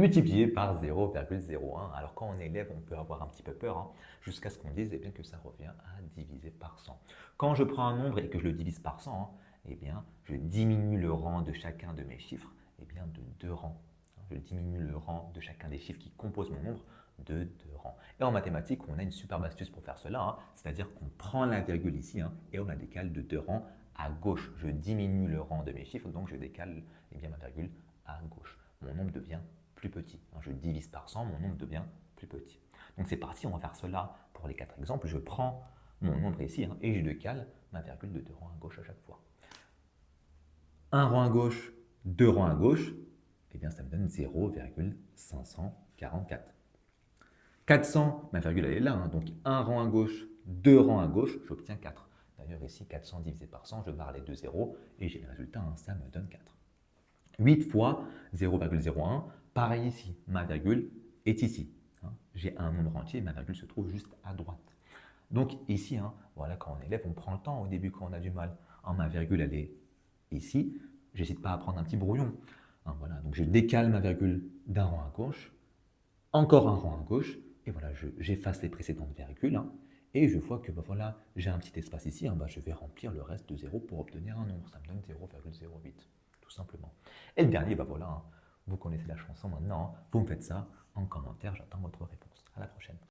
multiplié par 0,01. Alors quand on est élève, on peut avoir un petit peu peur, jusqu'à ce qu'on dise eh bien, que ça revient à diviser par 100. Quand je prends un nombre et que je le divise par 100, eh bien, je diminue le rang de chacun de mes chiffres eh bien, de 2 rangs. Je diminue le rang de chacun des chiffres qui composent mon nombre de 2 rangs. Et en mathématiques, on a une superbe astuce pour faire cela, c'est-à-dire qu'on prend la virgule ici et on la décale de 2 rangs à gauche. Je diminue le rang de mes chiffres, donc je décale eh bien, ma virgule à gauche. Mon nombre devient plus petit. Je divise par 100, mon nombre devient plus petit. Donc c'est parti, on va faire cela pour les 4 exemples. Je prends mon nombre ici et je décale ma virgule de 2 rangs à gauche à chaque fois. Un rang à gauche, 2 rangs à gauche, eh bien ça me donne 0,544. 400, ma virgule elle est là, donc un rang à gauche, 2 rangs à gauche, j'obtiens 4. D'ailleurs ici, 400 divisé par 100, je barre les deux zéros et j'ai le résultat, ça me donne 4. 8 fois 0,01, pareil ici, ma virgule est ici. J'ai un nombre entier, ma virgule se trouve juste à droite. Donc ici, voilà, quand on est élève, on prend le temps au début quand on a du mal. Ma virgule, elle est ici. J'hésite pas à prendre un petit brouillon. Voilà, donc je décale ma virgule d'un rang à gauche, encore un rang à gauche, et voilà, j'efface les précédentes virgules, et je vois que voilà, j'ai un petit espace ici, je vais remplir le reste de 0 pour obtenir un nombre. Ça me donne 0,08, tout simplement. Et le dernier, voilà, vous connaissez la chanson maintenant, vous me faites ça en commentaire, j'attends votre réponse. À la prochaine.